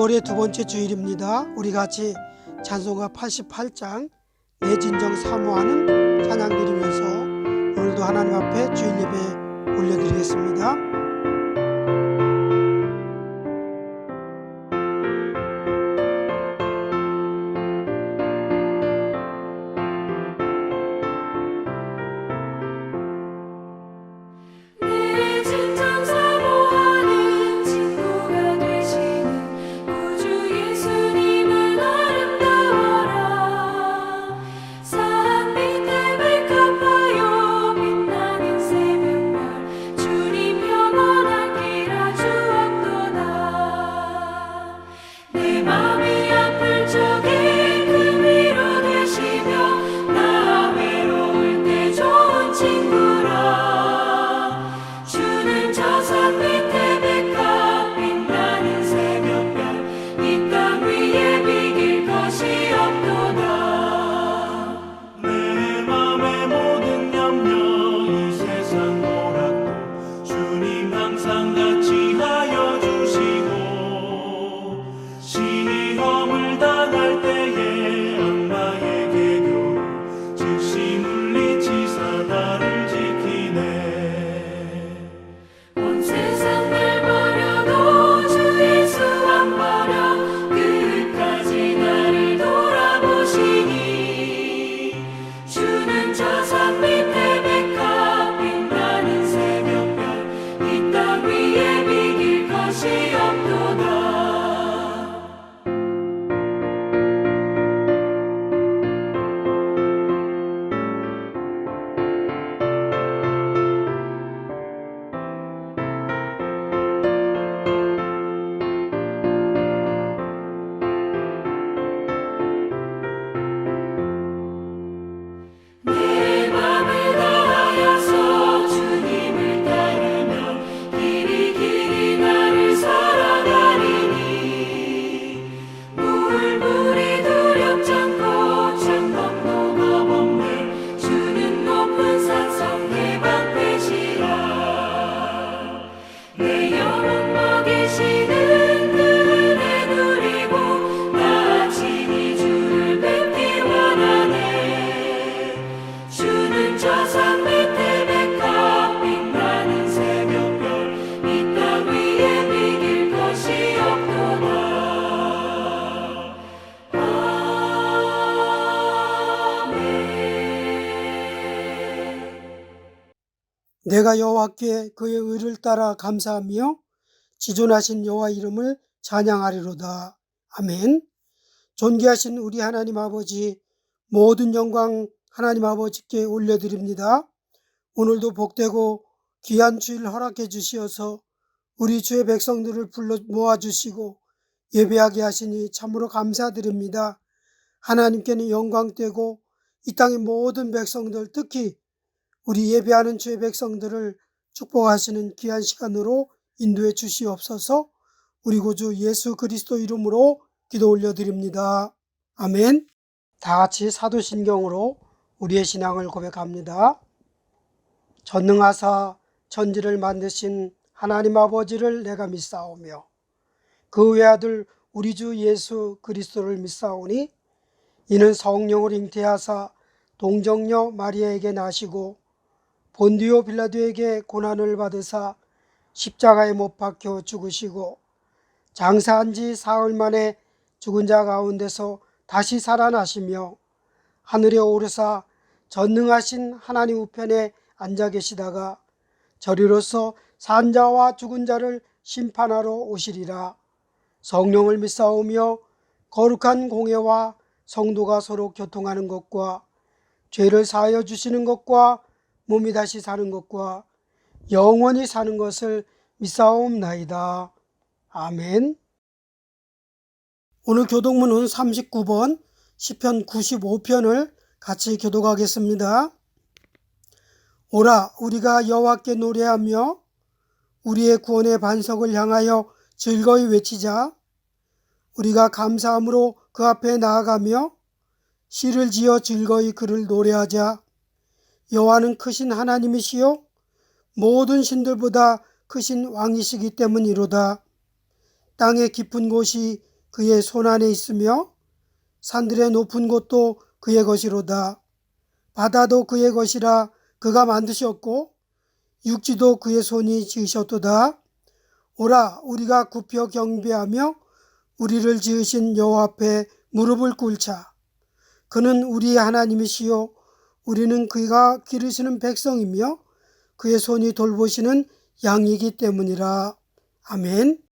6월의 두 번째 주일입니다. 우리 같이 찬송가 88장 내 진정 사모하는 찬양 드리면서 오늘도 하나님 앞에 주일 예배 올려드리겠습니다. 내가 여호와께 그의 의를 따라 감사하며 지존하신 여호와 이름을 찬양하리로다. 아멘. 존귀하신 우리 하나님 아버지, 모든 영광 하나님 아버지께 올려드립니다. 오늘도 복되고 귀한 주일 허락해 주시어서 우리 주의 백성들을 불러 모아주시고 예배하게 하시니 참으로 감사드립니다. 하나님께는 영광되고 이 땅의 모든 백성들, 특히 우리 예배하는 주의 백성들을 축복하시는 귀한 시간으로 인도해 주시옵소서. 우리 구주 예수 그리스도 이름으로 기도 올려드립니다. 아멘. 다 같이 사도신경으로 우리의 신앙을 고백합니다. 전능하사 천지를 만드신 하나님 아버지를 내가 믿사오며 그 외아들 우리 주 예수 그리스도를 믿사오니 이는 성령을 잉태하사 동정녀 마리아에게 나시고 본디오 빌라도에게 고난을 받으사 십자가에 못 박혀 죽으시고 장사한 지 사흘 만에 죽은 자 가운데서 다시 살아나시며 하늘에 오르사 전능하신 하나님 우편에 앉아 계시다가 저리로서 산 자와 죽은 자를 심판하러 오시리라. 성령을 믿사오며 거룩한 공회와 성도가 서로 교통하는 것과 죄를 사하여 주시는 것과 몸이 다시 사는 것과 영원히 사는 것을 믿사옵나이다. 아멘. 오늘 교독문은 39번 시편 95편을 같이 교독하겠습니다. 오라, 우리가 여호와께 노래하며 우리의 구원의 반석을 향하여 즐거이 외치자. 우리가 감사함으로 그 앞에 나아가며 시를 지어 즐거이 그를 노래하자. 여호와는 크신 하나님이시요 모든 신들보다 크신 왕이시기 때문이로다. 땅의 깊은 곳이 그의 손안에 있으며 산들의 높은 곳도 그의 것이로다. 바다도 그의 것이라 그가 만드셨고 육지도 그의 손이 지으셨도다. 오라 우리가 굽혀 경배하며 우리를 지으신 여호와 앞에 무릎을 꿇자. 그는 우리 하나님이시요 우리는 그가 기르시는 백성이며 그의 손이 돌보시는 양이기 때문이라. 아멘.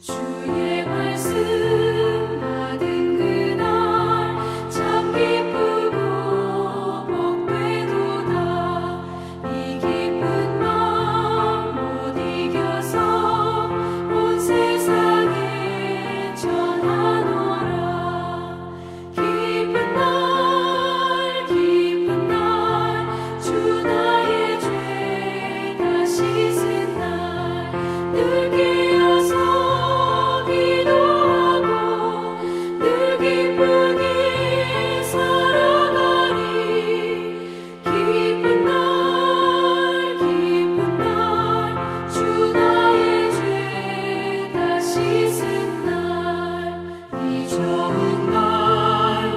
주의 말씀 받은 그날 참 기쁘고 복되도다. 이 기쁜 마음 못 이겨서 온 세상에 전하노라. 기쁜 날 주 나의 죄 다 씻은 날 늘 깨어서 기도하고 늘 기쁘게 살아가리. 기쁜 날 주 나의 죄 다 씻은 날 이 좋은 날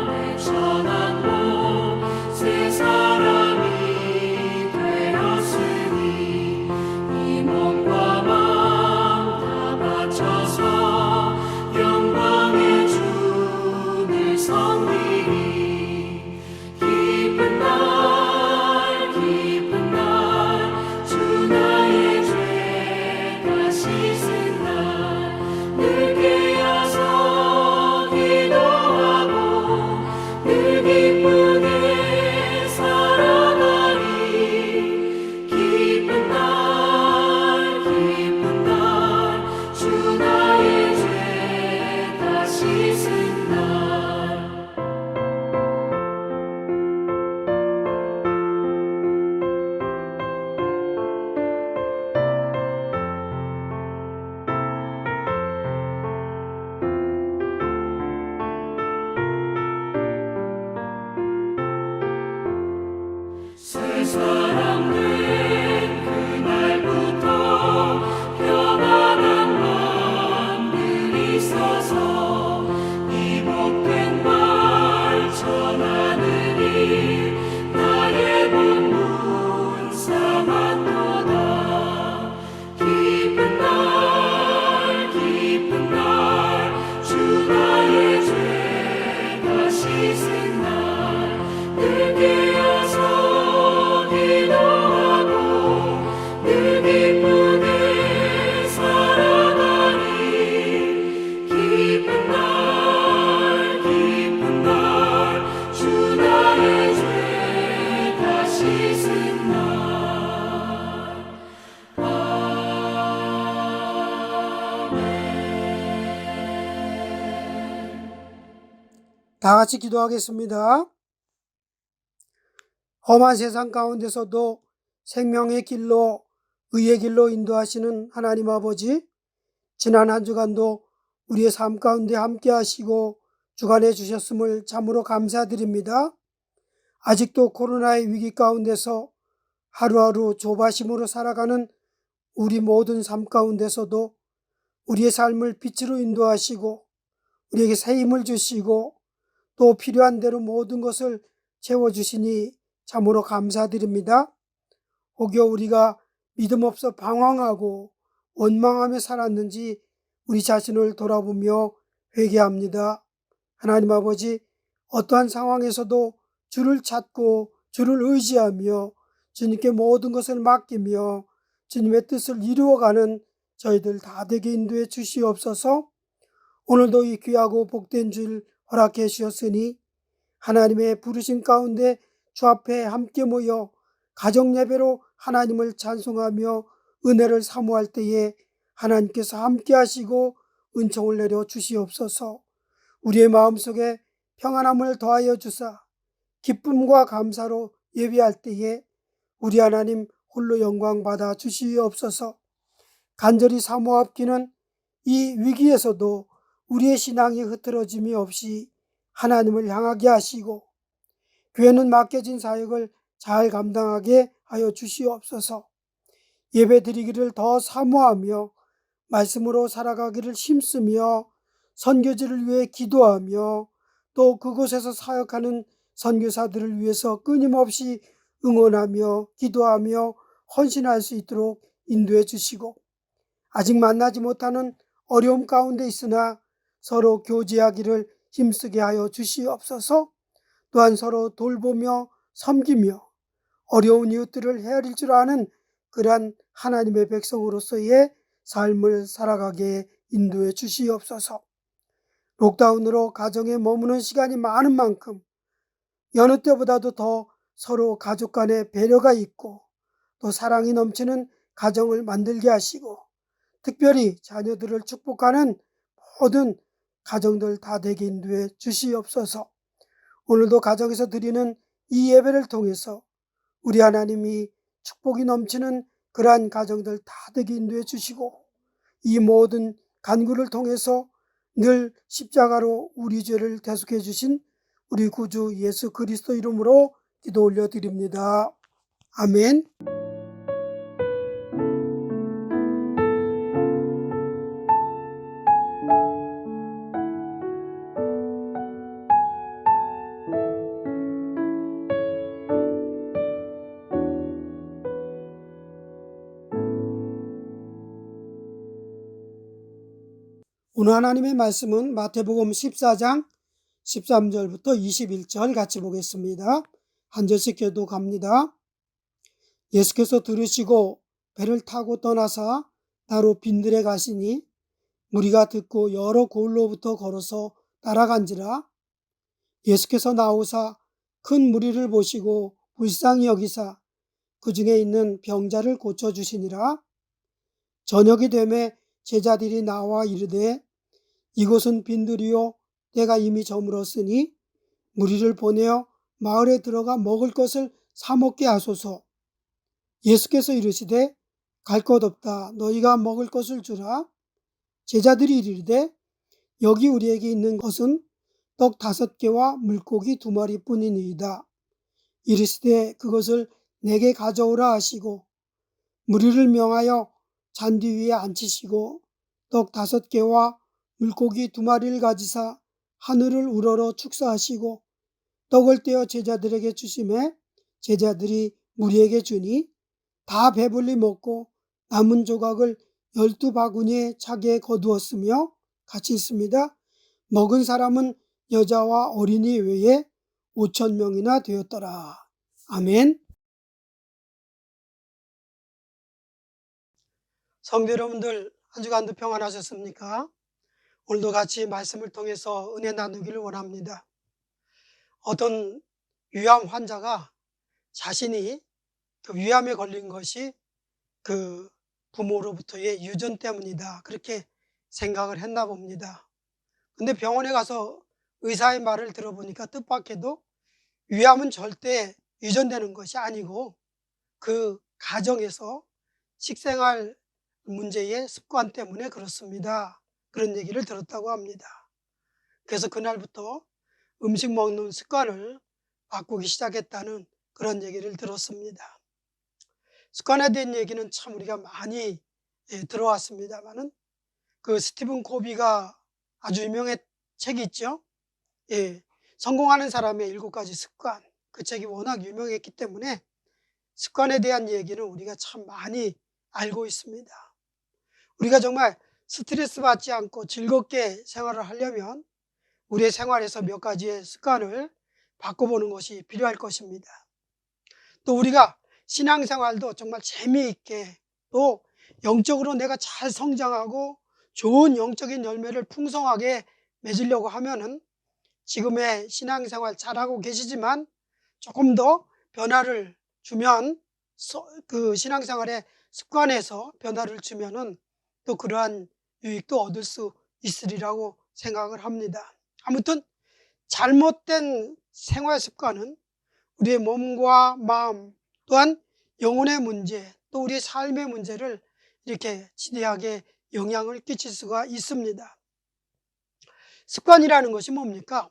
내 천한 복 새 사람이 되었으니 이 몸과 마음 다 바쳐서 영광의 주를 섬기리. 기쁜 날 주 나의 죄 다 씻은 날 늘 깨어서 기도하고 늘 기쁘게 살아가리. 기쁜 날 주 나의 죄 다 씻은 날. 새 사람 된 그날부터 평안한 마음들이 있어서 이 복된 말 전하느니 나의 본문 삼았도다. 기쁜 날 주 나의 죄 다 씻은 날 늘 깨어서 기도하고 늘 기쁘게 살아가리. 기쁜 날 주 나의 죄 다 씻은 날. 다 같이 기도하겠습니다. 험한 세상 가운데서도 생명의 길로 의의 길로 인도하시는 하나님 아버지, 지난 한 주간도 우리의 삶 가운데 함께 하시고 주관해 주셨음을 참으로 감사드립니다. 아직도 코로나의 위기 가운데서 하루하루 조바심으로 살아가는 우리 모든 삶 가운데서도 우리의 삶을 빛으로 인도하시고 우리에게 새 힘을 주시고 또 필요한 대로 모든 것을 채워주시니 참으로 감사드립니다. 혹여 우리가 믿음 없어 방황하고 원망하며 살았는지 우리 자신을 돌아보며 회개합니다. 하나님 아버지, 어떠한 상황에서도 주를 찾고 주를 의지하며 주님께 모든 것을 맡기며 주님의 뜻을 이루어가는 저희들 다 되게 인도해 주시옵소서. 오늘도 이 귀하고 복된 주일 허락해 주셨으니 하나님의 부르심 가운데 주 앞에 함께 모여 가정 예배로 하나님을 찬송하며 은혜를 사모할 때에 하나님께서 함께 하시고 은총을 내려 주시옵소서. 우리의 마음속에 평안함을 더하여 주사 기쁨과 감사로 예배할 때에 우리 하나님 홀로 영광 받아 주시옵소서. 간절히 사모합기는 이 위기에서도 우리의 신앙이 흐트러짐이 없이 하나님을 향하게 하시고 교회는 맡겨진 사역을 잘 감당하게 하여 주시옵소서. 예배 드리기를 더 사모하며 말씀으로 살아가기를 힘쓰며 선교지를 위해 기도하며 또 그곳에서 사역하는 선교사들을 위해서 끊임없이 응원하며 기도하며 헌신할 수 있도록 인도해 주시고 아직 만나지 못하는 어려움 가운데 있으나 서로 교제하기를 힘쓰게 하여 주시옵소서. 또한 서로 돌보며 섬기며 어려운 이웃들을 헤아릴 줄 아는 그러한 하나님의 백성으로서의 삶을 살아가게 인도해 주시옵소서. 록다운으로 가정에 머무는 시간이 많은 만큼 여느 때보다도 더 서로 가족 간의 배려가 있고 또 사랑이 넘치는 가정을 만들게 하시고 특별히 자녀들을 축복하는 모든 가정들 다 되게 인도해 주시옵소서. 오늘도 가정에서 드리는 이 예배를 통해서 우리 하나님이 축복이 넘치는 그러한 가정들 다 되게 인도해 주시고 이 모든 간구를 통해서 늘 십자가로 우리 죄를 대속해 주신 우리 구주 예수 그리스도 이름으로 기도 올려드립니다. 아멘. 오늘 하나님의 말씀은 마태복음 14장 13절부터 21절 같이 보겠습니다. 한 절씩 교독합니다. 예수께서 들으시고 배를 타고 떠나사 나로 빈들에 가시니 무리가 듣고 여러 고을로부터 걸어서 따라간지라. 예수께서 나오사 큰 무리를 보시고 불쌍히 여기사 그 중에 있는 병자를 고쳐주시니라. 저녁이 되매 제자들이 나와 이르되 이곳은 빈들이요 때가 이미 저물었으니 무리를 보내어 마을에 들어가 먹을 것을 사 먹게 하소서. 예수께서 이르시되 갈 것 없다. 너희가 먹을 것을 주라. 제자들이 이르되 여기 우리에게 있는 것은 떡 5개와 물고기 2마리뿐이니이다. 이르시되 그것을 내게 가져오라 하시고 무리를 명하여 잔디 위에 앉히시고 떡 5개와 물고기 2마리를 가지사 하늘을 우러러 축사하시고 떡을 떼어 제자들에게 주시매 제자들이 무리에게 주니 다 배불리 먹고 남은 조각을 12바구니에 차게 거두었으며 같이 있습니다. 먹은 사람은 여자와 어린이 외에 5,000명이나 되었더라. 아멘. 성도 여러분들 한 주간도 평안하셨습니까? 오늘도 같이 말씀을 통해서 은혜 나누기를 원합니다. 어떤 위암 환자가 자신이 그 위암에 걸린 것이 그 부모로부터의 유전 때문이다 그렇게 생각을 했나 봅니다. 근데 병원에 가서 의사의 말을 들어보니까 뜻밖에도 위암은 절대 유전되는 것이 아니고 그 가정에서 식생활 문제의 습관 때문에 그렇습니다. 그런 얘기를 들었다고 합니다. 그래서 그날부터 음식 먹는 습관을 바꾸기 시작했다는 그런 얘기를 들었습니다. 습관에 대한 얘기는 참 우리가 많이 들어왔습니다만은 그 스티븐 코비가 아주 유명한 책이 있죠. 성공하는 사람의 7가지 습관. 그 책이 워낙 유명했기 때문에 습관에 대한 얘기는 우리가 참 많이 알고 있습니다. 우리가 정말 스트레스 받지 않고 즐겁게 생활을 하려면 우리의 생활에서 몇 가지의 습관을 바꿔보는 것이 필요할 것입니다. 또 우리가 신앙생활도 정말 재미있게 또 영적으로 내가 잘 성장하고 좋은 영적인 열매를 풍성하게 맺으려고 하면은 지금의 신앙생활 잘하고 계시지만 조금 더 변화를 주면 그 신앙생활의 습관에서 변화를 주면은 또 그러한 유익도 얻을 수 있으리라고 생각을 합니다. 아무튼 잘못된 생활 습관은 우리의 몸과 마음 또한 영혼의 문제 또 우리의 삶의 문제를 이렇게 지대하게 영향을 끼칠 수가 있습니다. 습관이라는 것이 뭡니까?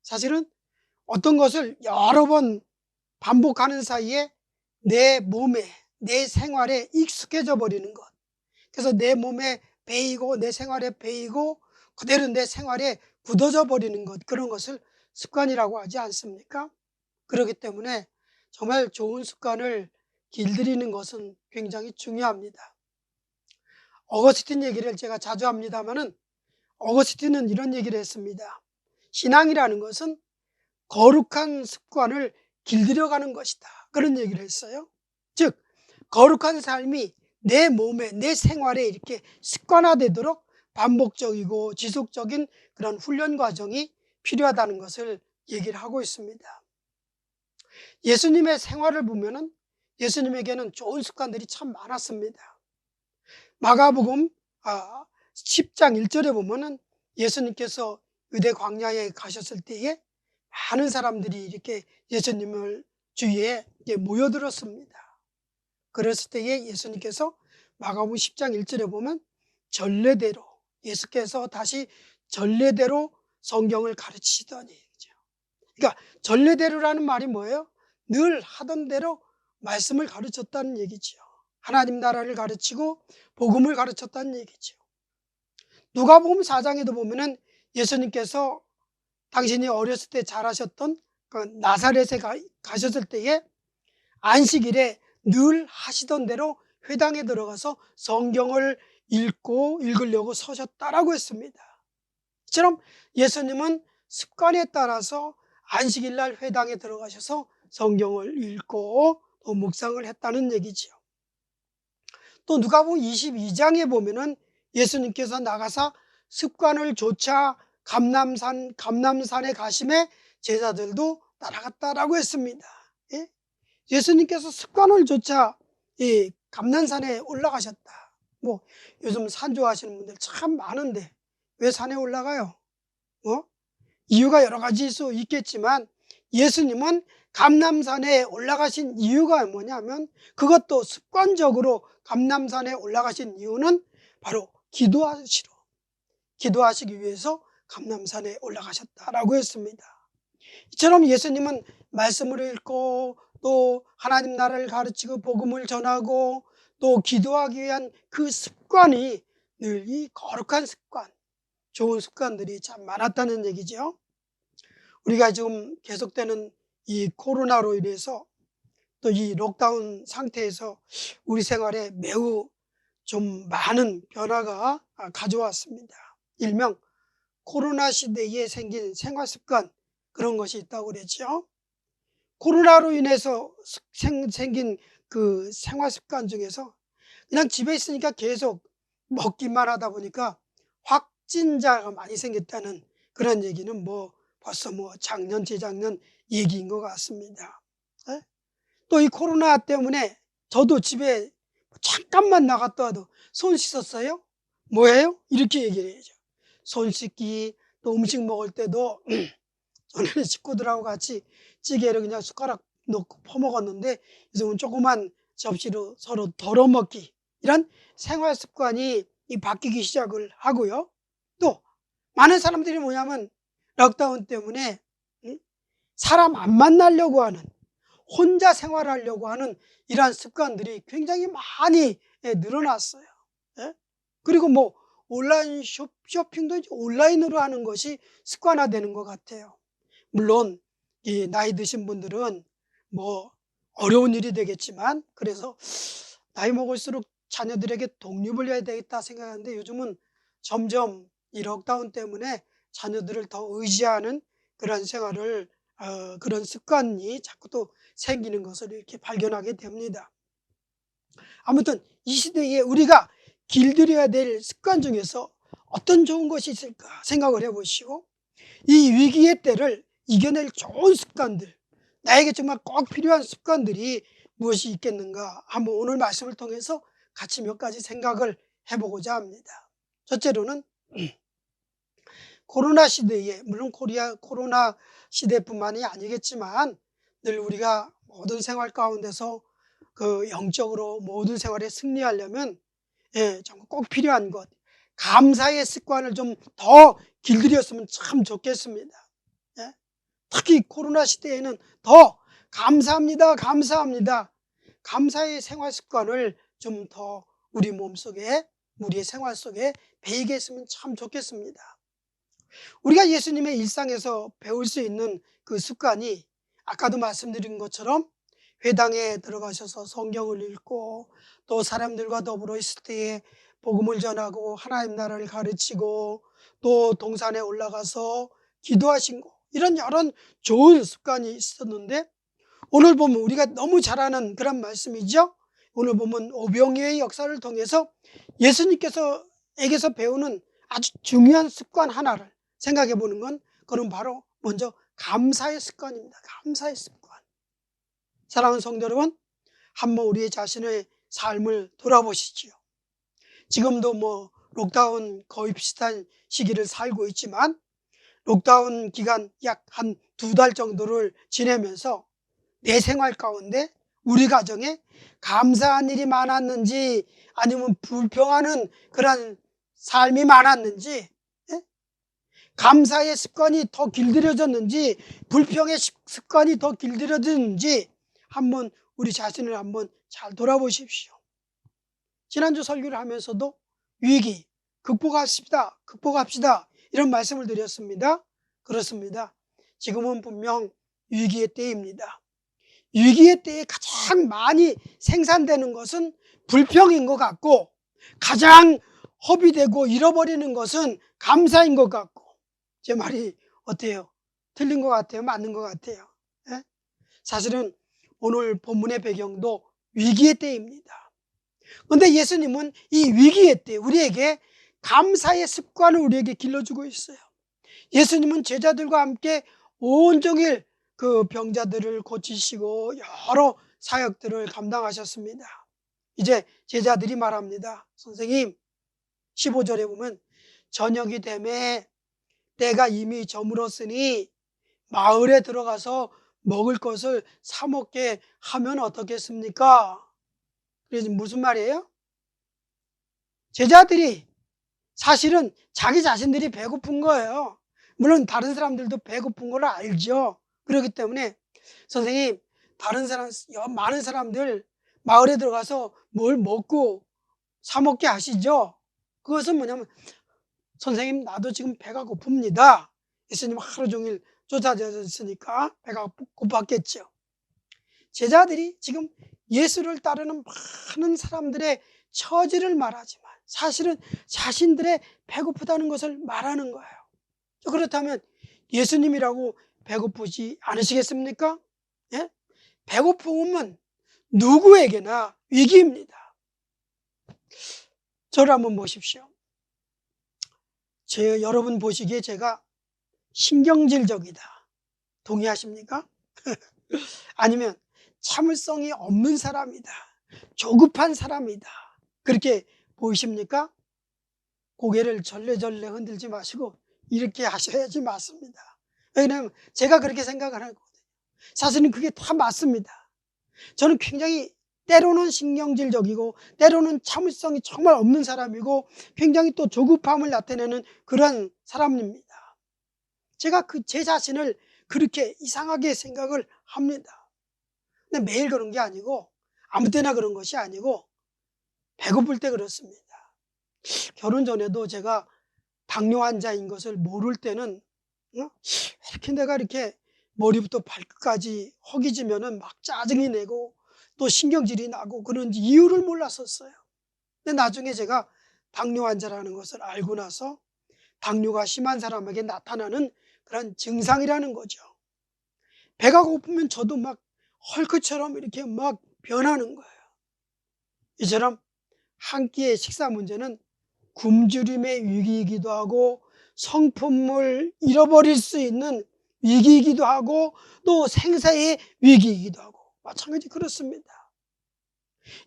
사실은 어떤 것을 여러 번 반복하는 사이에 내 몸에, 내 생활에 익숙해져 버리는 것. 그래서 내 몸에 배이고 내 생활에 배이고 그대로 내 생활에 굳어져 버리는 것, 그런 것을 습관이라고 하지 않습니까? 그렇기 때문에 정말 좋은 습관을 길들이는 것은 굉장히 중요합니다. 어거스틴 얘기를 제가 자주 합니다마는, 어거스틴은 이런 얘기를 했습니다. 신앙이라는 것은 거룩한 습관을 길들여가는 것이다, 그런 얘기를 했어요. 즉 거룩한 삶이 내 몸에, 내 생활에 이렇게 습관화되도록 반복적이고 지속적인 그런 훈련 과정이 필요하다는 것을 얘기를 하고 있습니다. 예수님의 생활을 보면은 예수님에게는 좋은 습관들이 참 많았습니다. 마가복음 10장 1절에 보면은 예수님께서 유대 광야에 가셨을 때에 많은 사람들이 이렇게 예수님을 주위에 모여들었습니다. 그랬을 때에 예수님께서 마가복음 10장 1절에 보면 전례대로, 예수께서 다시 전례대로 성경을 가르치시더니, 그러니까 전례대로라는 말이 뭐예요? 늘 하던 대로 말씀을 가르쳤다는 얘기죠. 하나님 나라를 가르치고 복음을 가르쳤다는 얘기죠. 누가복음 4장에도 보면은 예수님께서 당신이 어렸을 때 자라셨던 그 나사렛에 가셨을 때에 안식일에 늘 하시던 대로 회당에 들어가서 성경을 읽으려고 서셨다라고 했습니다. 이처럼 예수님은 습관에 따라서 안식일 날 회당에 들어가셔서 성경을 읽고 또 묵상을 했다는 얘기지요. 또 누가복음 22장에 보면은 예수님께서 나가사 습관을 좇아 감람산에 가심에 제자들도 따라갔다라고 했습니다. 예? 예수님께서 습관을 좇아 감람산에 올라가셨다. 뭐 요즘 산 좋아하시는 분들 참 많은데 왜 산에 올라가요? 이유가 여러 가지일 수 있겠지만 예수님은 감람산에 올라가신 이유가 뭐냐면, 그것도 습관적으로 감람산에 올라가신 이유는 바로 기도하시기 위해서 감람산에 올라가셨다라고 했습니다. 이처럼 예수님은 말씀을 읽고 또 하나님 나라를 가르치고 복음을 전하고 또 기도하기 위한 그 습관이 늘 이 거룩한 습관, 좋은 습관들이 참 많았다는 얘기죠. 우리가 지금 계속되는 이 코로나로 인해서 또 이 록다운 상태에서 우리 생활에 매우 좀 많은 변화가 가져왔습니다. 일명 코로나 시대에 생긴 생활 습관, 그런 것이 있다고 그랬죠. 코로나로 인해서 생긴 그 생활 습관 중에서 그냥 집에 있으니까 계속 먹기만 하다 보니까 확진자가 많이 생겼다는 그런 얘기는 벌써 작년, 재작년 얘기인 것 같습니다. 또 이 코로나 때문에 저도 집에 잠깐만 나갔다 와도 손 씻었어요? 뭐예요? 이렇게 얘기를 해야죠. 손 씻기, 또 음식 먹을 때도 전에는 식구들하고 같이 찌개를 그냥 숟가락 넣고 퍼먹었는데 요즘은 조그만 접시로 서로 덜어먹기, 이런 생활 습관이 바뀌기 시작을 하고요. 또 많은 사람들이 뭐냐면 록다운 때문에 사람 안 만나려고 하는, 혼자 생활하려고 하는 이러한 습관들이 굉장히 많이 늘어났어요. 그리고 온라인 쇼핑도 이제 온라인으로 하는 것이 습관화되는 것 같아요. 물론 이 나이 드신 분들은 어려운 일이 되겠지만, 그래서 나이 먹을수록 자녀들에게 독립을 해야 되겠다 생각하는데, 요즘은 점점 이 록다운 때문에 자녀들을 더 의지하는 그런 생활을 그런 습관이 자꾸 또 생기는 것을 이렇게 발견하게 됩니다. 아무튼 이 시대에 우리가 길들여야 될 습관 중에서 어떤 좋은 것이 있을까 생각을 해보시고, 이 위기의 때를 이겨낼 좋은 습관들, 나에게 정말 꼭 필요한 습관들이 무엇이 있겠는가 한번 오늘 말씀을 통해서 같이 몇 가지 생각을 해보고자 합니다. 첫째로는 코로나 시대에, 물론 코로나 시대뿐만이 아니겠지만 늘 우리가 모든 생활 가운데서 그 영적으로 모든 생활에 승리하려면 정말 꼭 필요한 것. 감사의 습관을 좀 더 길들였으면 참 좋겠습니다. 예? 특히 코로나 시대에는 더 감사합니다, 감사합니다. 감사의 생활 습관을 좀 더 우리 몸속에, 우리의 생활 속에 배이게 했으면 참 좋겠습니다. 우리가 예수님의 일상에서 배울 수 있는 그 습관이 아까도 말씀드린 것처럼 회당에 들어가셔서 성경을 읽고 또 사람들과 더불어 있을 때에 복음을 전하고 하나님 나라를 가르치고 또 동산에 올라가서 기도하신 거, 이런 여러 좋은 습관이 있었는데 오늘 보면 우리가 너무 잘 아는 그런 말씀이죠. 오늘 보면 오병이어의 역사를 통해서 예수님께서에게서 배우는 아주 중요한 습관 하나를 생각해 보는 건, 그건 바로 먼저 감사의 습관입니다. 감사의 습관. 사랑하는 성도 여러분, 한번 우리의 자신의 삶을 돌아보시지요. 지금도 록다운 거의 비슷한 시기를 살고 있지만 록다운 기간 약 한 2달 정도를 지내면서 내 생활 가운데 우리 가정에 감사한 일이 많았는지 아니면 불평하는 그런 삶이 많았는지, 감사의 습관이 더 길들여졌는지 불평의 습관이 더 길들여졌는지 한번 우리 자신을 한번 잘 돌아보십시오. 지난주 설교를 하면서도 위기 극복합시다 이런 말씀을 드렸습니다. 그렇습니다. 지금은 분명 위기의 때입니다. 위기의 때에 가장 많이 생산되는 것은 불평인 것 같고, 가장 허비되고 잃어버리는 것은 감사인 것 같고, 제 말이 어때요? 틀린 것 같아요? 맞는 것 같아요? 예? 사실은 오늘 본문의 배경도 위기의 때입니다. 그런데 예수님은 이 위기의 때 우리에게 감사의 습관을 우리에게 길러주고 있어요. 예수님은 제자들과 함께 온종일 그 병자들을 고치시고 여러 사역들을 감당하셨습니다. 이제 제자들이 말합니다. 선생님, 15절에 보면 저녁이 되매 때가 이미 저물었으니 마을에 들어가서 먹을 것을 사 먹게 하면 어떻겠습니까? 그래서 무슨 말이에요? 제자들이 사실은 자기 자신들이 배고픈 거예요. 물론 다른 사람들도 배고픈 걸 알죠. 그렇기 때문에 선생님, 많은 사람들 마을에 들어가서 뭘 먹고 사 먹게 하시죠. 그것은 뭐냐면, 선생님, 나도 지금 배가 고픕니다. 예수님 하루 종일 쫓아다녔으니까 배가 고팠겠죠. 제자들이 지금 예수를 따르는 많은 사람들의 처지를 말하지만 사실은 자신들의 배고프다는 것을 말하는 거예요. 그렇다면 예수님이라고 배고프지 않으시겠습니까? 예? 배고픔은 누구에게나 위기입니다. 저를 한번 보십시오. 여러분 보시기에 제가 신경질적이다, 동의하십니까? 아니면 참을성이 없는 사람이다, 조급한 사람이다, 그렇게 보이십니까? 고개를 절레절레 흔들지 마시고 이렇게 하셔야지 맞습니다. 왜냐하면 제가 그렇게 생각을 하거든요. 사실은 그게 다 맞습니다. 저는 굉장히 때로는 신경질적이고 때로는 참을성이 정말 없는 사람이고 굉장히 또 조급함을 나타내는 그런 사람입니다. 제가 제 자신을 그렇게 이상하게 생각을 합니다. 근데 매일 그런 게 아니고 아무 때나 그런 것이 아니고 배고플 때 그렇습니다. 결혼 전에도 제가 당뇨 환자인 것을 모를 때는 이렇게 내가 이렇게 머리부터 발끝까지 허기지면은 막 짜증이 내고 또 신경질이 나고 그런지 이유를 몰랐었어요. 근데 나중에 제가 당뇨 환자라는 것을 알고 나서 당뇨가 심한 사람에게 나타나는 그런 증상이라는 거죠. 배가 고프면 저도 막 헐크처럼 이렇게 막 변하는 거예요. 이처럼 한 끼의 식사 문제는 굶주림의 위기이기도 하고 성품을 잃어버릴 수 있는 위기이기도 하고 또 생사의 위기이기도 하고 마찬가지 그렇습니다.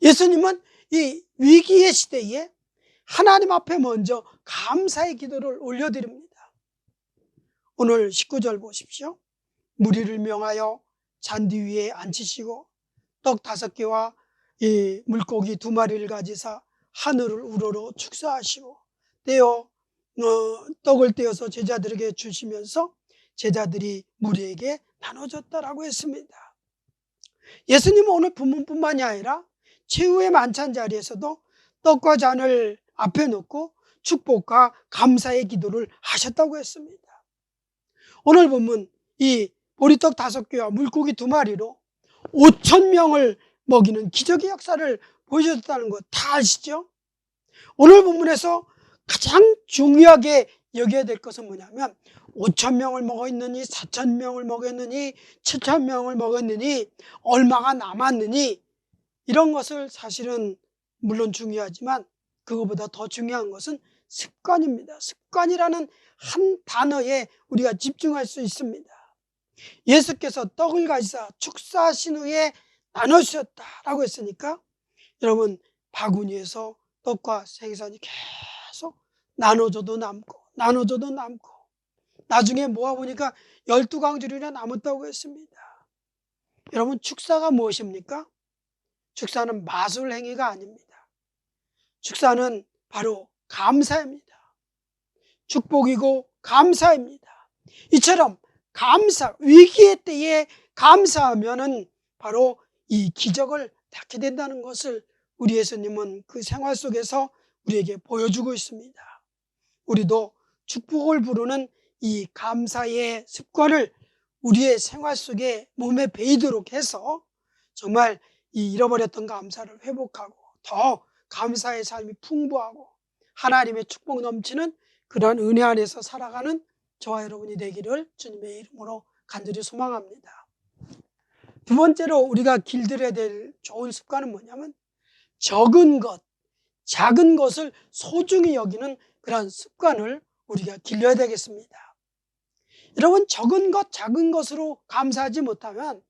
예수님은 이 위기의 시대에 하나님 앞에 먼저 감사의 기도를 올려드립니다. 오늘 19절 보십시오. 무리를 명하여 잔디 위에 앉히시고 떡 5개와 이 물고기 2마리를 가지사 하늘을 우러러 축사하시고 떼어 떡을 떼어서 제자들에게 주시면서 제자들이 무리에게 나눠줬다라고 했습니다. 예수님은 오늘 본문뿐만이 아니라 최후의 만찬 자리에서도 떡과 잔을 앞에 놓고 축복과 감사의 기도를 하셨다고 했습니다. 오늘 본문 이 보리떡 5개와 물고기 2마리로 5,000명을 먹이는 기적의 역사를 보여줬다는 거 다 아시죠? 오늘 본문에서 가장 중요하게 여겨야 될 것은 뭐냐면 5,000명을 먹었느니 4,000명을 먹었느니 7,000명을 먹었느니 얼마가 남았느니 이런 것을 사실은 물론 중요하지만 그것보다 더 중요한 것은 습관입니다. 습관이라는 한 단어에 우리가 집중할 수 있습니다. 예수께서 떡을 가지사 축사하신 후에 나누셨다라고 했으니까 여러분 바구니에서 떡과 생선이 계속 나눠줘도 남고 나눠줘도 남고 나중에 모아보니까 12강줄이나 남았다고 했습니다. 여러분 축사가 무엇입니까? 축사는 마술 행위가 아닙니다. 축사는 바로 감사입니다. 축복이고 감사입니다. 이처럼 위기의 때에 감사하면은 바로 이 기적을 닦게 된다는 것을 우리 예수님은 그 생활 속에서 우리에게 보여주고 있습니다. 우리도 축복을 부르는 이 감사의 습관을 우리의 생활 속에 몸에 배이도록 해서 정말 이 잃어버렸던 감사를 회복하고 더 감사의 삶이 풍부하고 하나님의 축복 넘치는 그런 은혜 안에서 살아가는 저와 여러분이 되기를 주님의 이름으로 간절히 소망합니다. 두 번째로 우리가 길들여야 될 좋은 습관은 뭐냐면 적은 것, 작은 것을 소중히 여기는 그런 습관을 우리가 길러야 되겠습니다. 여러분 적은 것, 작은 것으로 감사하지 못하면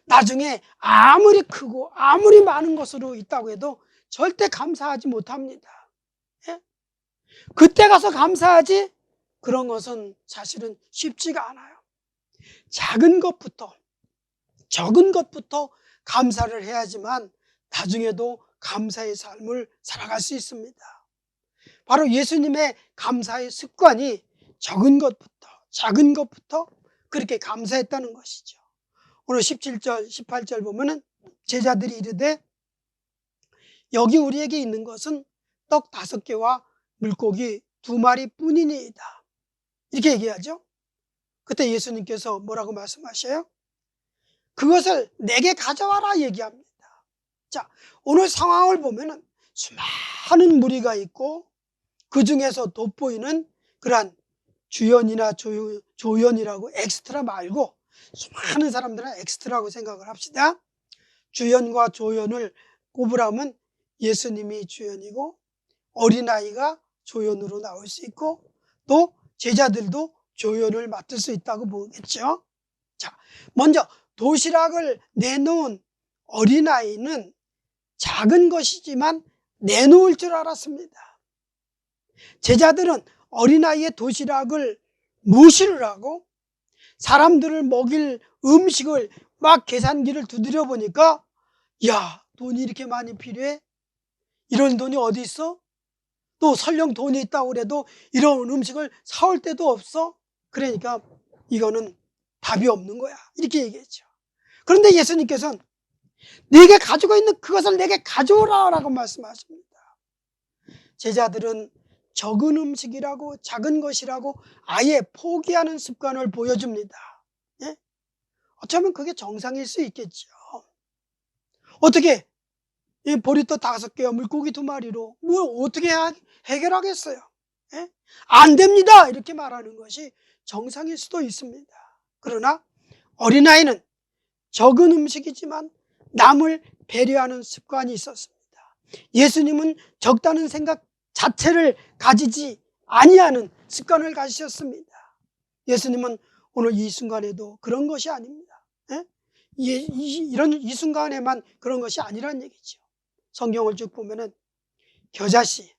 나중에 아무리 크고 아무리 많은 것으로 있다고 해도 절대 감사하지 못합니다. 예? 그때 가서 감사하지 그런 것은 사실은 쉽지가 않아요. 작은 것부터 적은 것부터 감사를 해야지만 나중에도 감사의 삶을 살아갈 수 있습니다. 바로 예수님의 감사의 습관이 적은 것부터 작은 것부터 그렇게 감사했다는 것이죠. 오늘 17절 18절 보면은 제자들이 이르되 여기 우리에게 있는 것은 떡 5개와 물고기 2마리 뿐이니이다 이렇게 얘기하죠. 그때 예수님께서 뭐라고 말씀하셔요? 그것을 내게 가져와라 얘기합니다. 자, 오늘 상황을 보면은 수많은 무리가 있고 그 중에서 돋보이는 그러한 주연이나 조연이라고 엑스트라 말고 수많은 사람들은 엑스트라고 생각을 합시다. 주연과 조연을 꼽으라면 예수님이 주연이고 어린아이가 조연으로 나올 수 있고 또 제자들도 조연을 맡을 수 있다고 보겠죠. 자, 먼저 도시락을 내놓은 어린아이는 작은 것이지만 내놓을 줄 알았습니다. 제자들은 어린아이의 도시락을 무시를 하고 사람들을 먹일 음식을 막 계산기를 두드려 보니까 야, 돈이 이렇게 많이 필요해? 이런 돈이 어디 있어? 또 설령 돈이 있다고 그래도 이런 음식을 사올 데도 없어? 그러니까 이거는 답이 없는 거야 이렇게 얘기했죠. 그런데 예수님께서는 네게 가지고 있는 그것을 내게 가져오라 라고 말씀하십니다. 제자들은 적은 음식이라고 작은 것이라고 아예 포기하는 습관을 보여줍니다. 예? 어쩌면 그게 정상일 수 있겠죠. 어떻게 이 보리떡 5개와 물고기 2마리로 뭘 어떻게 해결하겠어요? 예? 안 됩니다 이렇게 말하는 것이 정상일 수도 있습니다. 그러나 어린아이는 적은 음식이지만 남을 배려하는 습관이 있었습니다. 예수님은 적다는 생각 자체를 가지지 아니하는 습관을 가지셨습니다. 예수님은 오늘 이 순간에도 그런 것이 아닙니다. 예? 이 순간에만 그런 것이 아니란 얘기죠. 성경을 쭉 보면은 겨자씨가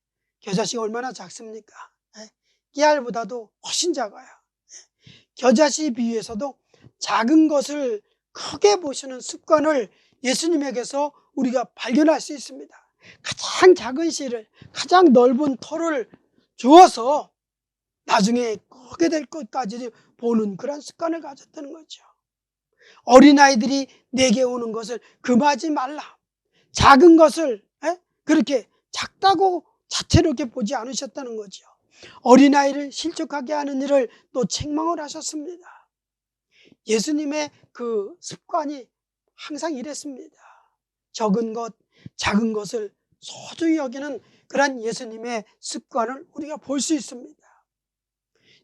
얼마나 작습니까? 예? 깨알보다도 훨씬 작아요. 예? 겨자씨 비유에서도 작은 것을 크게 보시는 습관을 예수님에게서 우리가 발견할 수 있습니다. 가장 작은 씨를, 가장 넓은 털을 주어서 나중에 크게 될 것까지 보는 그런 습관을 가졌다는 거죠. 어린아이들이 내게 오는 것을 금하지 말라. 작은 것을 그렇게 작다고 자체로 이렇게 보지 않으셨다는 거죠. 어린아이를 실족하게 하는 일을 또 책망을 하셨습니다. 예수님의 그 습관이 항상 이랬습니다. 적은 것, 작은 것을 소중히 여기는 그런 예수님의 습관을 우리가 볼 수 있습니다.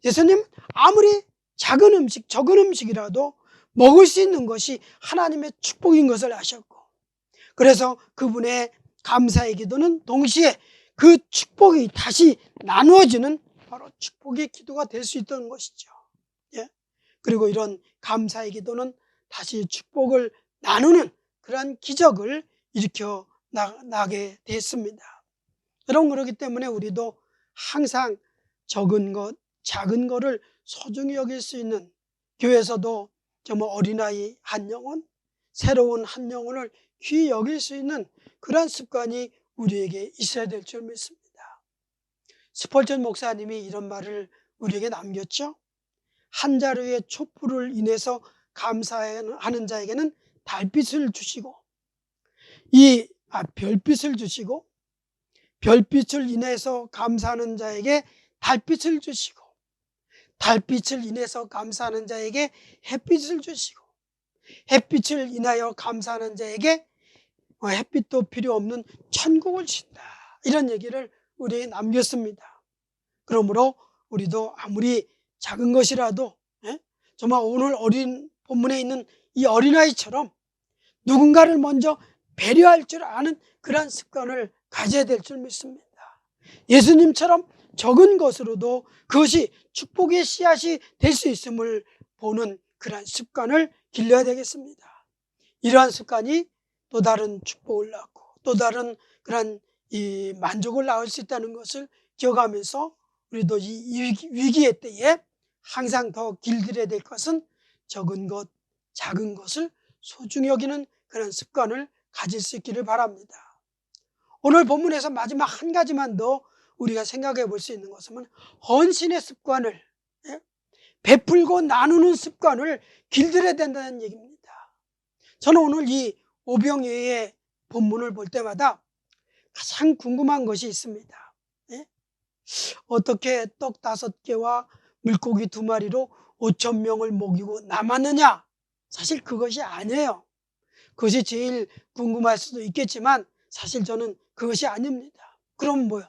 예수님 아무리 작은 음식, 적은 음식이라도 먹을 수 있는 것이 하나님의 축복인 것을 아셨고, 그래서 그분의 감사의 기도는 동시에 그 축복이 다시 나누어지는 바로 축복의 기도가 될 수 있던 것이죠. 예? 그리고 이런 감사의 기도는 다시 축복을 나누는 그러한 기적을 일으켜 나게 됐습니다. 여러분, 그렇기 때문에 우리도 항상 적은 것, 작은 것을 소중히 여길 수 있는, 교회에서도 정말 어린아이 한 영혼, 새로운 한 영혼을 귀히 여길 수 있는 그런 습관이 우리에게 있어야 될 줄 믿습니다. 스펄전 목사님이 이런 말을 우리에게 남겼죠. 한 자루의 촛불을 인해서 감사하는 자에게는 달빛을 주시고, 별빛을 주시고, 별빛을 인해서 감사하는 자에게 달빛을 주시고, 달빛을 인해서 감사하는 자에게 햇빛을 주시고, 햇빛을 인하여 감사하는 자에게 햇빛도 필요 없는 천국을 주신다. 이런 얘기를 우리에게 남겼습니다. 그러므로 우리도 아무리 작은 것이라도 정말 오늘 본문에 있는 이 어린아이처럼 누군가를 먼저 배려할 줄 아는 그런 습관을 가져야 될 줄 믿습니다. 예수님처럼 적은 것으로도 그것이 축복의 씨앗이 될 수 있음을 보는 그런 습관을 길러야 되겠습니다. 이러한 습관이 또 다른 축복을 낳고 또 다른 그런 이 만족을 낳을 수 있다는 것을 기억하면서 우리도 이 위기의 때에 항상 더 길들여야 될 것은 적은 것, 작은 것을 소중히 여기는 그런 습관을 가질 수 있기를 바랍니다. 오늘 본문에서 마지막 한 가지만 더 우리가 생각해 볼 수 있는 것은 헌신의 습관을, 베풀고 나누는 습관을 길들여야 된다는 얘기입니다. 저는 오늘 이 오병이어의 본문을 볼 때마다 가장 궁금한 것이 있습니다. 어떻게 떡 5개와 물고기 2마리로 5,000명을 먹이고 남았느냐? 사실 그것이 아니에요. 그것이 제일 궁금할 수도 있겠지만 사실 저는 그것이 아닙니다. 그럼 뭐요?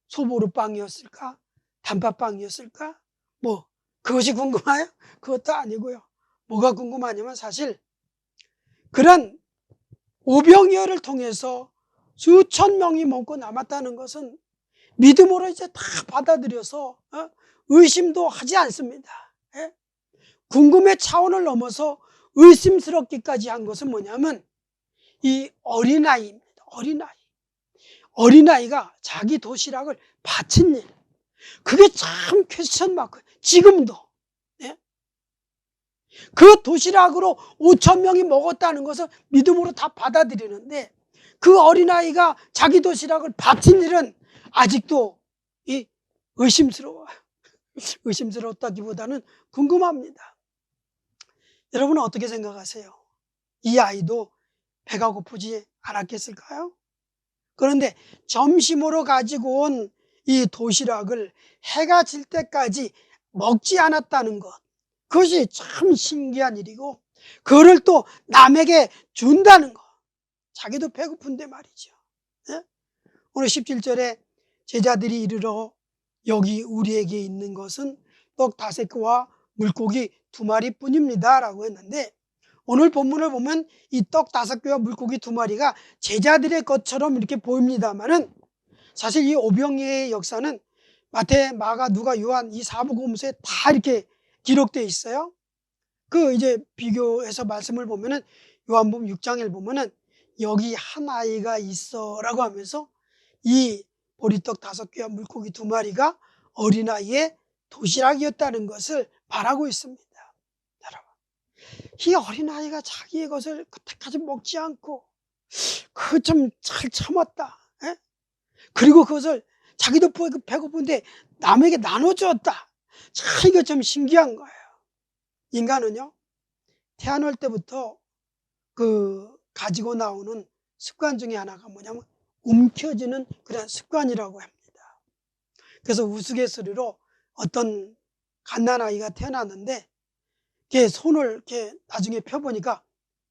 소보루빵이었을까? 단팥빵이었을까? 그것이 궁금해요? 그것도 아니고요. 뭐가 궁금하냐면 사실 그런 오병이어를 통해서 수천 명이 먹고 남았다는 것은 믿음으로 이제 다 받아들여서 의심도 하지 않습니다. 궁금의 차원을 넘어서 의심스럽기까지 한 것은 뭐냐면 이 어린아이입니다. 어린아이가 자기 도시락을 바친 일, 그게 참 퀘스천 마크예요. 지금도 그 도시락으로 5,000명이 먹었다는 것을 믿음으로 다 받아들이는데 그 어린아이가 자기 도시락을 바친 일은 아직도 의심스러워요. 의심스럽다기보다는 궁금합니다. 여러분은 어떻게 생각하세요? 이 아이도 배가 고프지 않았겠을까요? 그런데 점심으로 가지고 온 이 도시락을 해가 질 때까지 먹지 않았다는 것, 그것이 참 신기한 일이고, 그거를 또 남에게 준다는 것, 자기도 배고픈데 말이죠. 오늘 17절에 제자들이 이르러 여기 우리에게 있는 것은 떡 5개와 물고기 2마리 뿐입니다 라고 했는데, 오늘 본문을 보면 이 떡 5개와 물고기 2마리가 제자들의 것처럼 이렇게 보입니다만은 사실 이 오병이어의 역사는 마태, 마가, 누가, 요한 이 4부복음서에 다 이렇게 기록되어 있어요. 이제 비교해서 말씀을 보면은 요한복음 6장을 보면은 여기 한 아이가 있어 라고 하면서 이 보리떡 5개와 물고기 2마리가 어린아이의 도시락이었다는 것을 말하고 있습니다. 여러분, 이 어린아이가 자기의 것을 그때까지 먹지 않고 그거 좀 잘 참았다. 예? 그리고 그것을 자기도 배고픈데 남에게 나눠주었다. 참 이거 좀 신기한 거예요. 인간은요, 태어날 때부터 가지고 나오는 습관 중에 하나가 뭐냐면 움켜쥐는 그런 습관이라고 합니다. 그래서 우스갯소리로 어떤 갓난아이가 태어났는데 걔 손을 이렇게 나중에 펴보니까,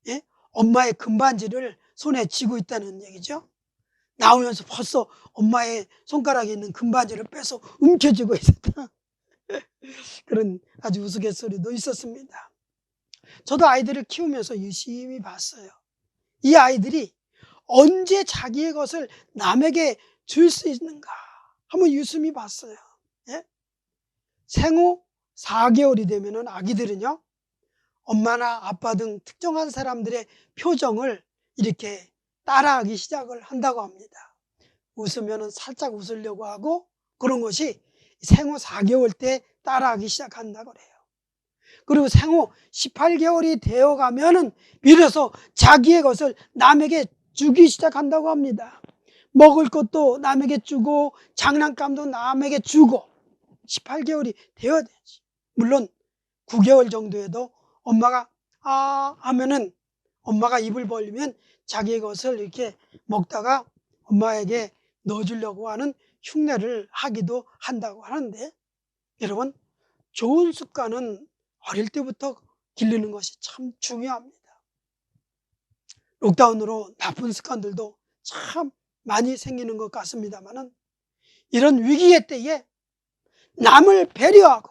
예? 엄마의 금반지를 손에 쥐고 있다는 얘기죠. 나오면서 벌써 엄마의 손가락에 있는 금반지를 빼서 움켜쥐고 있었다. 그런 아주 우스갯소리도 있었습니다. 저도 아이들을 키우면서 유심히 봤어요. 이 아이들이 언제 자기의 것을 남에게 줄 수 있는가 한번 유심히 봤어요. 예? 생후 4개월이 되면 아기들은요, 엄마나 아빠 등 특정한 사람들의 표정을 이렇게 따라하기 시작을 한다고 합니다. 웃으면 살짝 웃으려고 하고, 그런 것이 생후 4개월 때 따라하기 시작한다고 그래요. 그리고 생후 18개월이 되어 가면은 비로소 자기의 것을 남에게 주기 시작한다고 합니다. 먹을 것도 남에게 주고 장난감도 남에게 주고 18개월이 되어야 되지. 물론 9개월 정도에도 엄마가 하면은 엄마가 입을 벌리면 자기의 것을 이렇게 먹다가 엄마에게 넣어주려고 하는 흉내를 하기도 한다고 하는데, 여러분, 좋은 습관은 어릴 때부터 기르는 것이 참 중요합니다. 록다운으로 나쁜 습관들도 참 많이 생기는 것 같습니다만은, 이런 위기의 때에 남을 배려하고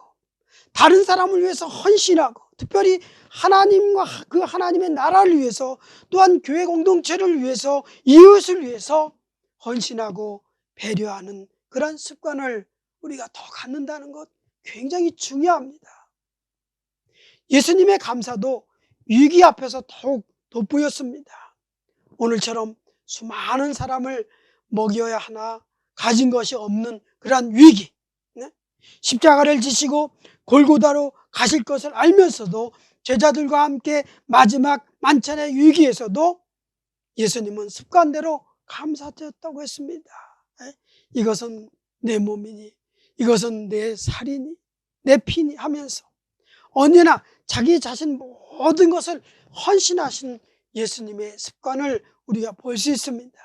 다른 사람을 위해서 헌신하고, 특별히 하나님과 그 하나님의 나라를 위해서, 또한 교회 공동체를 위해서, 이웃을 위해서 헌신하고 배려하는 그런 습관을 우리가 더 갖는다는 것 굉장히 중요합니다. 예수님의 감사도 위기 앞에서 더욱 돋보였습니다. 오늘처럼 수많은 사람을 먹여야 하나 가진 것이 없는 그러한 위기, 십자가를 지시고 골고다로 가실 것을 알면서도 제자들과 함께 마지막 만찬의 위기에서도 예수님은 습관대로 감사드렸다고 했습니다. 이것은 내 몸이니, 이것은 내 살이니, 내 피니 하면서 언제나 자기 자신 모든 것을 헌신하신 예수님의 습관을 우리가 볼 수 있습니다.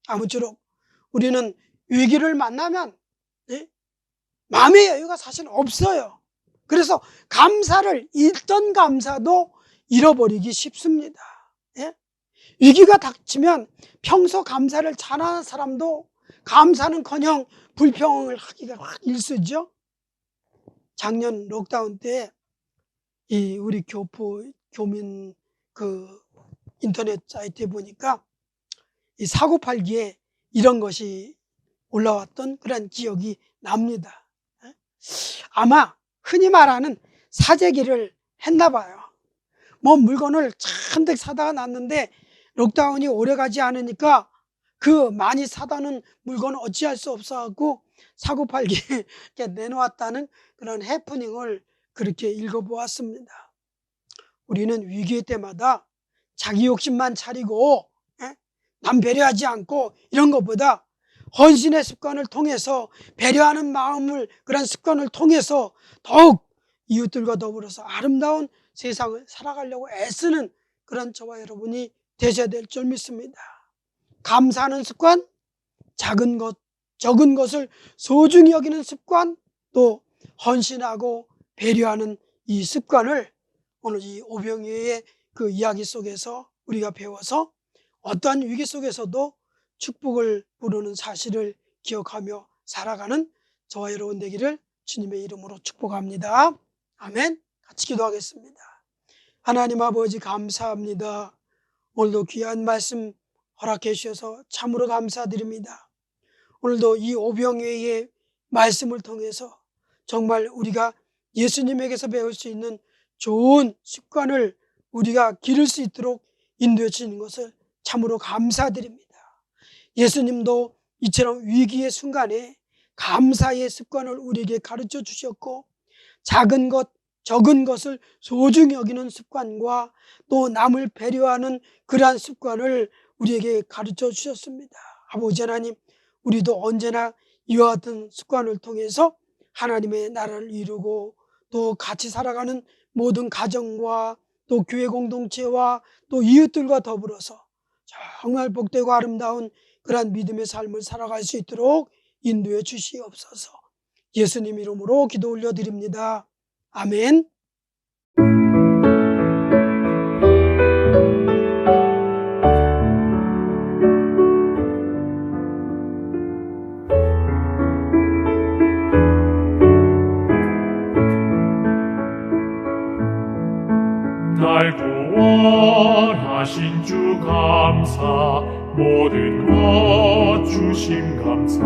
아무쪼록 우리는 위기를 만나면 마음의 여유가 사실 없어요. 그래서 감사를, 있던 감사도 잃어버리기 쉽습니다. 위기가 닥치면 평소 감사를 잘하는 사람도 감사는커녕 불평을 하기가 확 일쑤죠. 작년 록다운 때 우리 교민 인터넷 사이트에 보니까 이 사고 팔기에 이런 것이 올라왔던 그런 기억이 납니다. 아마 흔히 말하는 사재기를 했나 봐요. 뭐 물건을 잔뜩 사다가 놨는데 록다운이 오래가지 않으니까 그 많이 사다는 물건을 어찌할 수 없어갖고 사고 팔기에 내놓았다는 그런 해프닝을 그렇게 읽어보았습니다. 우리는 위기의 때마다 자기 욕심만 차리고 남 배려하지 않고 이런 것보다 헌신의 습관을 통해서, 배려하는 마음을, 그런 습관을 통해서 더욱 이웃들과 더불어서 아름다운 세상을 살아가려고 애쓰는 그런 저와 여러분이 되셔야 될 줄 믿습니다. 감사하는 습관, 작은 것, 적은 것을 소중히 여기는 습관, 또 헌신하고 배려하는 이 습관을 오늘 이 오병이어의 그 이야기 속에서 우리가 배워서 어떠한 위기 속에서도 축복을 부르는 사실을 기억하며 살아가는 저와 여러분 되기를 주님의 이름으로 축복합니다. 아멘. 같이 기도하겠습니다. 하나님 아버지, 감사합니다. 오늘도 귀한 말씀 허락해 주셔서 참으로 감사드립니다. 오늘도 이 오병이어의 말씀을 통해서 정말 우리가 예수님에게서 배울 수 있는 좋은 습관을 우리가 기를 수 있도록 인도해 주시는 것을 참으로 감사드립니다. 예수님도 이처럼 위기의 순간에 감사의 습관을 우리에게 가르쳐 주셨고, 작은 것, 적은 것을 소중히 여기는 습관과 또 남을 배려하는 그러한 습관을 우리에게 가르쳐 주셨습니다. 아버지 하나님, 우리도 언제나 이와 같은 습관을 통해서 하나님의 나라를 이루고 또 같이 살아가는 모든 가정과 또 교회 공동체와 또 이웃들과 더불어서 정말 복되고 아름다운 그러한 믿음의 삶을 살아갈 수 있도록 인도해 주시옵소서. 예수님 이름으로 기도 올려드립니다. 아멘. 날 구원하신 주 감사, 모든 것 주심 감사.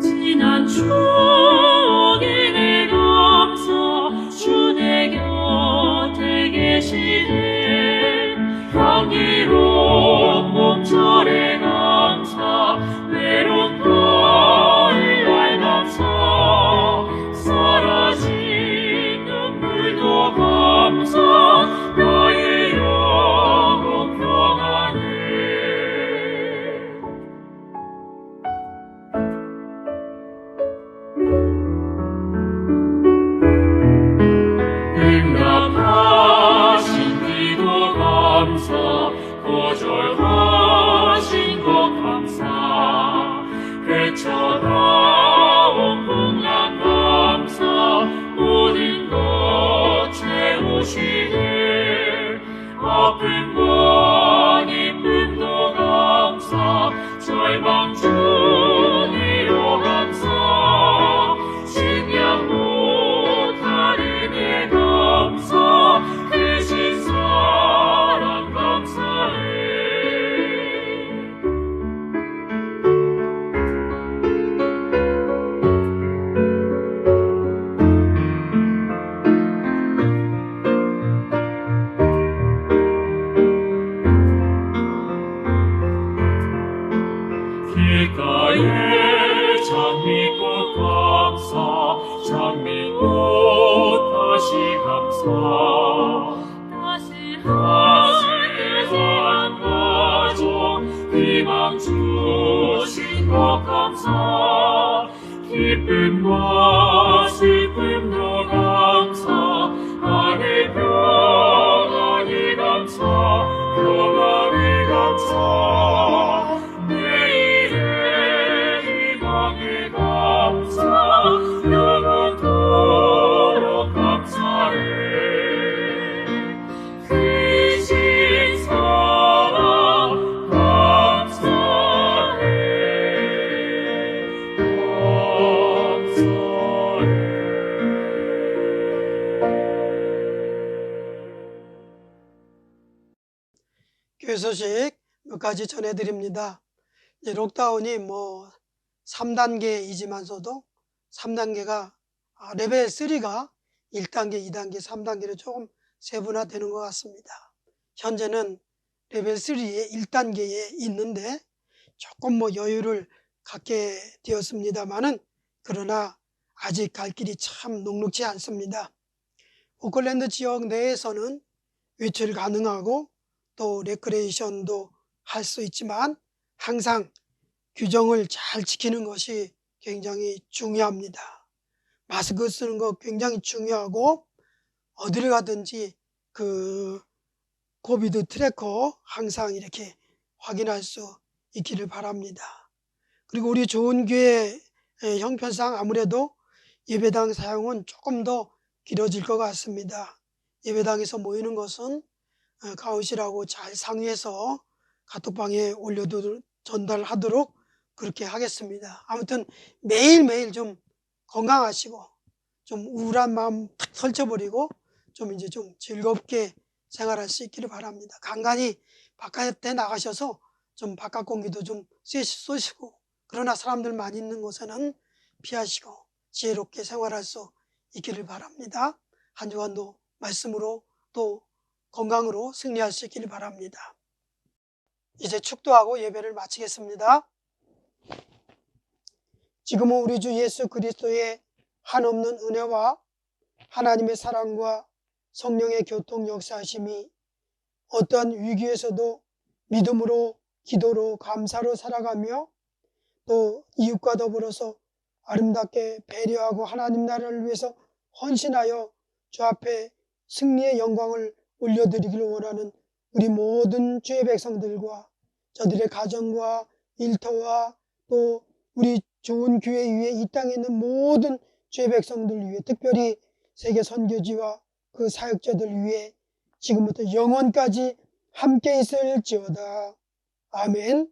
지난 추억에 내 감사, 주 내 곁에 계시네. 향기로운 몸절에 감사, 외로운 가을 감사. 사라진 눈물도 감사, 나의 영혼 평안해. 응답하신 기도 감사, 거절하신 것 감사. 헤쳐나온 풍랑 감사, 모든 것 채우시네. 아픔과 기쁨도 감사, 절망 중 위로 감사. 식량 못하는 애 감사, 대신 사랑 감사해. 길가에 장미꽃 감사, 장미꽃 다시 감사. 따스한 가족 희망 주신 것 감사. 기쁨과 슬픔도 감사, 안에 평안이 감사, 평안이 감사. 내일의 희망이 감사, 영원토록 감사해. 크신 사랑 감사해. 교회 소식 몇 가지 전해드립니다. 이제 록다운이 3단계이지만서도 3단계가 레벨 3가 1단계, 2단계, 3단계로 조금 세분화되는 것 같습니다. 현재는 레벨 3의 1단계에 있는데 조금 여유를 갖게 되었습니다만은, 그러나 아직 갈 길이 참 녹록지 않습니다. 오클랜드 지역 내에서는 외출 가능하고 또 레크레이션도 할 수 있지만 항상 규정을 잘 지키는 것이 굉장히 중요합니다. 마스크 쓰는 거 굉장히 중요하고, 어디를 가든지 그 코비드 트래커 항상 이렇게 확인할 수 있기를 바랍니다. 그리고 우리 좋은 교회 형편상 아무래도 예배당 사용은 조금 더 길어질 것 같습니다. 예배당에서 모이는 것은 가우실하고 잘 상의해서 카톡방에 전달하도록 그렇게 하겠습니다. 아무튼 매일매일 좀 건강하시고 좀 우울한 마음 탁 설쳐버리고 좀 즐겁게 생활할 수 있기를 바랍니다. 간간히 바깥에 나가셔서 좀 바깥 공기도 좀 쏘시고, 그러나 사람들 많이 있는 곳에는 피하시고 지혜롭게 생활할 수 있기를 바랍니다. 한 주간도 말씀으로 또 건강으로 승리할 수 있기를 바랍니다. 이제 축도하고 예배를 마치겠습니다. 지금은 우리 주 예수 그리스도의 한없는 은혜와 하나님의 사랑과 성령의 교통 역사하심이 어떠한 위기에서도 믿음으로, 기도로, 감사로 살아가며 또 이웃과 더불어서 아름답게 배려하고 하나님 나라를 위해서 헌신하여 주 앞에 승리의 영광을 올려드리기를 원하는 우리 모든 주의 백성들과 저들의 가정과 일터와 또 우리 좋은 교회 위에 이 땅에 있는 모든 주의 백성들 위해, 특별히 세계 선교지와 그 사역자들 위해 지금부터 영원까지 함께 있을지어다. 아멘.